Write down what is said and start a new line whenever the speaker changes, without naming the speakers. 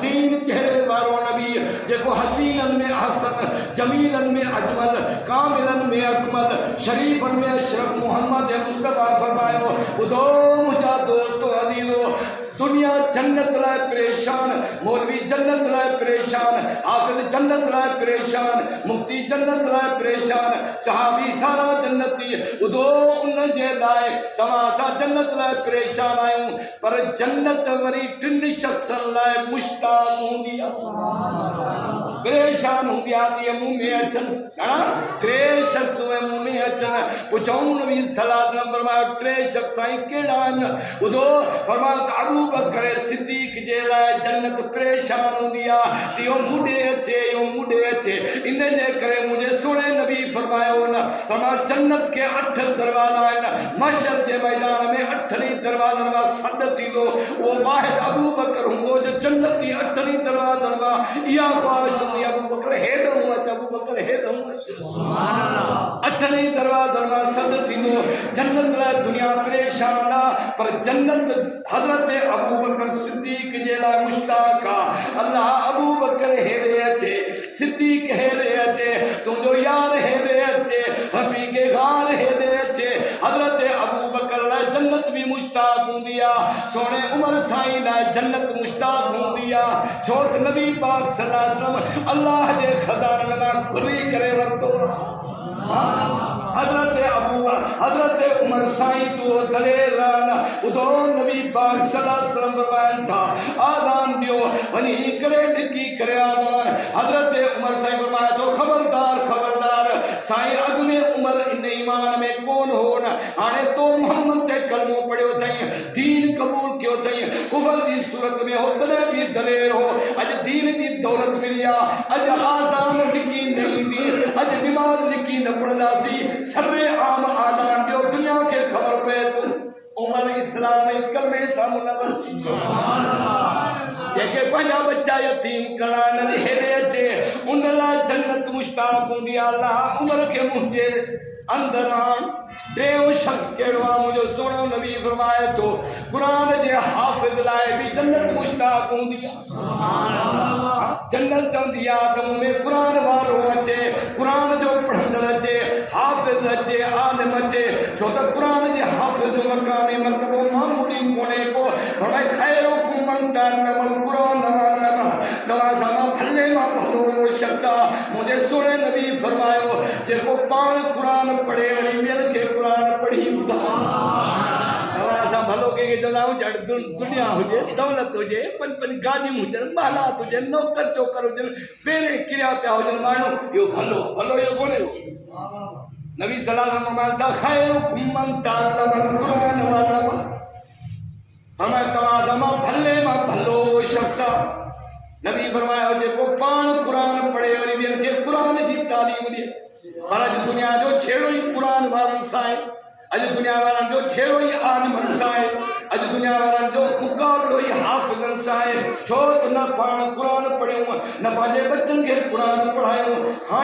हसीन चेहरे वारो नबी जेको हसीनन में हसन, जमीलन में अजमल, कामिलन में अकमल, शरीफन में अशरफ मोहम्मद मुस्तफा फरमायो। ॿुधो मुंहिंजा दोस्तो अज़ीज़ो, दुनिया जन्नत लाइ परेशान, मौलवी जन्नत लाइ परेशान, हाफिज़ जन्नत लाइ परेशान, मुफ्ती जन्नत लाइ परेशान, सहाबी सारा जन्नती। ॿुधो उन जे लाइ तव्हां असां जन्नत लाइ परेशान आहियूं, पर जन्नत वरी टिनि शख़्सनि लाइ मुश्ताक़ हूंदी आहे। परेशान हूंदी आहे मुंह में अचनि, टे शख़्स मुंह में अचनि। पुछऊं नबी सल्लल्लाहु अलैहि वसल्लम फरमायो टे शख़्स साईं कहिड़ा आहिनि? ॿुधो फरमायो त अबू बकर सिद्दीक़ जे लाइ जन्नत परेशान हूंदी आहे, इहो मुॾे अचे, इहो मुॾे अचे। इन जे करे मुंहिंजे सुहिणे नबी फरमायो न, फरमायो जन्नत के 8 दरवाज़ा आहिनि, महशर जे मैदान में 8 दरवाज़नि मां सॾ थींदो, उहो वाहिद अबू बकर हूंदो जो जन्नती 8 दरवाज़नि मां इहा ख़्वाहिश हूंदी। अबू बकर हेॾो अच, अबू बकर हेॾो अच, 8 दरवाज़नि मां सॾ थींदो। जन्नत लाइ दुनिया परेशान आहे, पर जन्नत हज़रत अबू बकर सिद्दीक़ जे लाइ मुश्ताक़ आहे। अल्लाह अबू बकर हेॾे अचे, सिद्दीक़ हेॾे अचे, तुंहिंजो यार हेॾे अचे, रफ़ीक़ गार हेॾे अचे। हज़रत अबू बकर लाइ जन्नत बि मुश्ताक़ हूंदी आहे, सोणे उमर साईं लाइ जन्नत मुश्ताक़ हूंदी आहे, छो त नबी पाक सल्लल्लाहु अलैहि वसल्लम अल्लाह जे खज़ाननि मां खुली करे वरितो। हज़रत उमर साईं तो दलेर रहन। ॿुधो नबी पाक सल्लल्लाहु अलैहि वसल्लम फरमाइनि था आज़ान ॾियो, वञी करे ॾिकी करे आज़ान। हज़रत उमर साईं फरमाए थो खबरदार खबरदार, साईं अॻु में उमर इन ईमान में कोन हो न, हाणे तो मोहम्मद ते कलमो पढ़ियो अथई, दीन क़बूल कयो अथई, कुफर जी सूरत में हो तॾहिं बि दलेर हो। अॼु दीन जी दौलत मिली आहे, अॼु आज़ान लिकी न ईंदी, अॼु निमाज़ लिकी न पढ़ंदासीं, सर्रे आम आज़ान ॾियो, दुनिया खे ख़बर पए थो उमर इस्लाम ऐं कलमे सां मुनवर थी। जेके पंहिंजा बच्चा यतीम करणा आहिनि हेॾे अचे, उन लाइ जन्नत मुश्ताक़ हूंदी आहे। अल्लाह उमर खे मुंहिंजे अंदर आण। टियों शख़्स कहिड़ो आहे? मुंहिंजो सुहिणो नबी फरमाए थो क़ुरान जे हाफ़िज़ लाइ बि जन्नत मुश्ताक़ हूंदी आहे। जन्नत चवंदी आहे त मूं में क़ुरान वारो अचे, क़ुरान जो पढ़ंदड़ अचे, हाफ़िज़ अचे, आलिम अचे, छो त क़ुरान जे हाफ़िज़ जो मकामी मर्तबो मामूली कोन्हे को। फरमाए खैरुकुम मन तअल्लमल क़ुरान वअल्लमह, तव्हां सां मां भले मां भलो शख़्स आहे। मुंहिंजे सुहिणे नबी फरमायो जेको पाण क़ुरान पढ़े वरी ॿियनि खे क़ुरान पढ़ी ॿुधाए। असां भलो कंहिंखे चवंदा आहियूं ॼण दुनिया हुजे, दौलत हुजे, 5 गाॾियूं हुजनि, महलात हुजनि, नौकर चौकर हुजनि, पहिरें किरिया पिया हुजनि माण्हू, इहो भलो भलो इहो कोन्हे। नबी सल्लल्लाहु अलैहि वसल्लम फरमाया खैरुकुम मन तअल्लमल क़ुरान वअल्लमह, फरमाया तव्हां सां मां भले मां भलो शख़्स आहे। नबी फरमायो जेको पाण क़ुरान पढ़े वरी ॿियनि खे क़ुरान जी तालीम ॾिए। पर अॼु दुनिया जो छेड़ो ई क़ुरान वारनि सां आहे, अॼु दुनिया वारनि जो छेड़ो ई आलिमनि सां आहे, अॼु दुनिया वारनि जो मुक़ाबिलो ई हाफ़िज़नि सां आहे, छो त न पाण क़ुरान पढ़ियूं, न पंहिंजे बच्चनि खे क़ुरान पढ़ायूं।